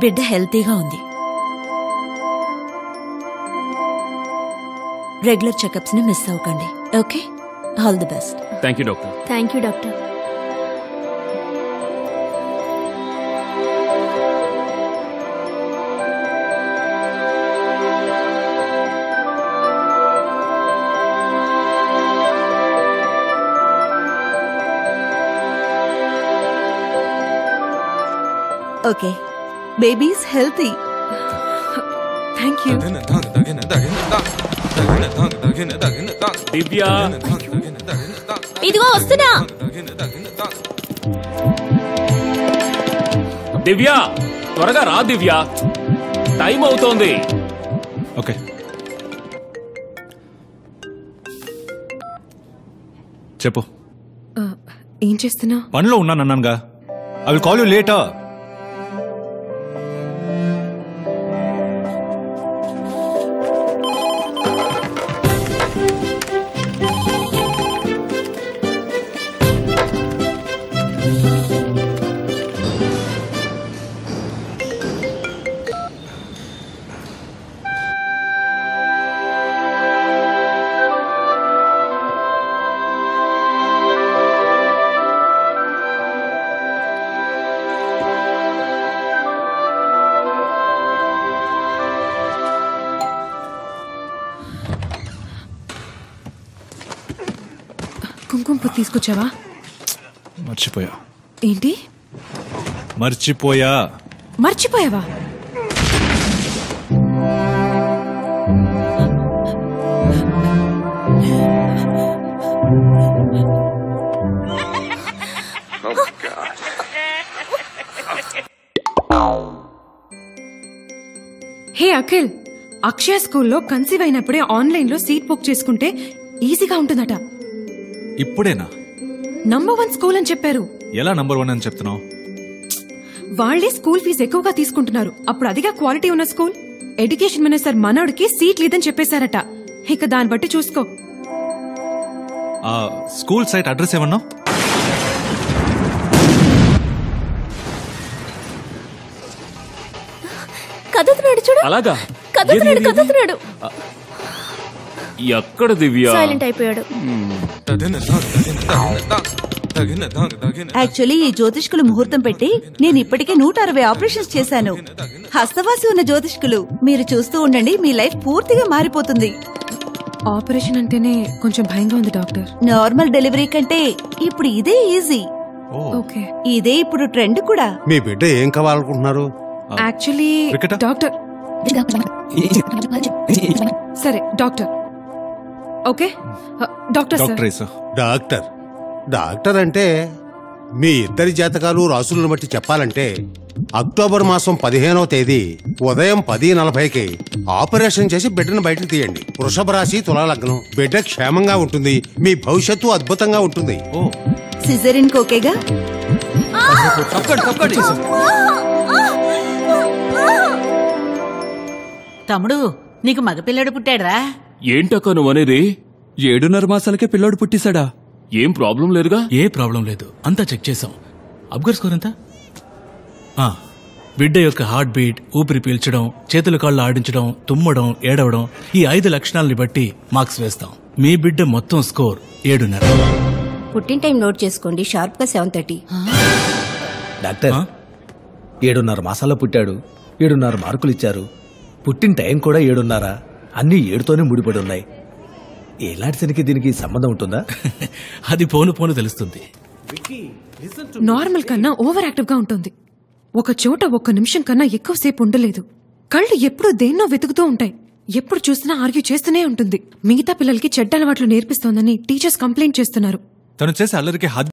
బిడ్డ హెల్తీగా ఉంది. రెగ్యులర్ చెకప్స్ ని మిస్ అవ్వకండి. Okay, all the best. Thank you doctor. Thank you doctor. Okay, babies healthy. Thank you. Divya, ఇదిగో వస్తున్నా. దివ్య త్వరగా రా. దివ్య టైం అవుతోంది. ఓకే, చెప్పు. ఏం చేస్తున్నా? పనిలో ఉన్నానన్నానుగా. I will call you later. కుంకుమ తీసుకొచ్చావా? మర్చిపోయా. ఏంటి మర్చిపోయావా? హే అఖిల్, అక్షయ స్కూల్లో కన్సీవ్ అయినప్పుడే ఆన్లైన్ లో సీట్ బుక్ చేసుకుంటే ఈజీగా ఉంటుందట. ఇప్పుడేనా? నంబర్ 1 స్కూల్ అని చెప్పారు. ఎలా నంబర్ 1 అని చెప్తున్నావు? వాళ్లే స్కూల్ ఫీజు ఎక్కువగా తీసుకుంటున్నారు. అప్పుడు అదిగా క్వాలిటీ ఉన్న స్కూల్. ఎడ్యుకేషన్ మినిస్టర్ మనోడికి సీట్ లేదని చెప్పేశారట. ఇక దాన్ని బట్టి చూసుకో. స్కూల్ సైట్ అడ్రస్ ఏమన్నా? కదుతున్నాడు చూడు. అలాగా? కదుతున్నాడు. ఎక్కడ దివ్య? సైలెంట్ అయిపోయాడు. యాక్చువల్లీ ఈ జ్యోతిష్కులు ముహూర్తం పెట్టి నేను ఇప్పటికే 160 ఆపరేషన్స్ చేశాను. హస్తవాసి ఉన్న జ్యోతిష్కులు. మీరు చూస్తూ ఉండండి, మీ లైఫ్ పూర్తిగా మారిపోతుంది. ఆపరేషన్ అంటేనే కొంచెం భయంగా ఉంది డాక్టర్. నార్మల్ డెలివరీ కంటే ఇప్పుడు ఇదే ఈజీ. ఓకే, ఇదే ఇప్పుడు ట్రెండ్ కూడా. మీ బిడ్డ ఏం కావాలనుకుంటున్నారు? Actually doctor. సరే డాక్టర్. Okay doctor. డాక్టర్ అంటే మీ ఇద్దరి జాతకాలు రాసులను బట్టి చెప్పాలంటే అక్టోబర్ మాసం 15వ తేదీ ఉదయం 10:40కి ఆపరేషన్ చేసి బిడ్డను బయటకు తీయండి. వృషభ రాశి, తులా లగ్నం. బిడ్డ క్షేమంగా ఉంటుంది. మీ భవిష్యత్తు అద్భుతంగా ఉంటుంది. సిజరిన్ కోకేగా? తమ్ముడు, నీకు మగపిల్లడు పుట్టాడురా? ఏంటక్క నువ్వనేది? 7.5 మాసాలకే పిల్లోడు పుట్టిసాడా? ఏం ప్రాబ్లం లేదుగా? ఏ ప్రాబ్లం లేదు, అంతా చెక్ చేసాం. అబ్గర్ స్కోర్ ఎంత? బిడ్డ యొక్క హార్ట్ బీట్, ఊపిరి పీల్చడం, చేతులు కాళ్ళు ఆడించడం, తుమ్మడం, ఏడవడం, ఈ 5 లక్షణాలని బట్టి మార్క్స్ వేస్తాం. మీ బిడ్డ మొత్తం స్కోర్ 7.5. పుట్టిన టైం నోట్ చేసుకోండి, షార్ప్ గా 7:30. డాక్టర్, 7.5 మాసాల్లో పుట్టాడు. 7.5 మార్కులు ఇచ్చారు. పుట్టిన టైం కూడా 7.5. అన్ని 7తోనే ముడిపడి ఉన్నాయి. ఎలాంటి సరికి దీనికి సంబంధం ఉంటుందా? అది పోను తెలుస్తుంది. నార్మల్ కన్నా ఓవర్ యాక్టివ్ గా ఉంటుంది. ఒక చోట 1 నిమిషం కన్నా ఎక్కువసేపు ఉండలేదు. కళ్ళు ఎప్పుడూ దేన్నో వెతుకుతూ ఉంటాయి. ఎప్పుడు చూసినా ఆర్గ్యూ చేస్తూనే ఉంటుంది. మిగతా పిల్లలకి చెడ్డ అలవాట్లు నేర్పిస్తోందని టీచర్స్ కంప్లైంట్ చేస్తున్నారు. తను చేసే అల్లరికి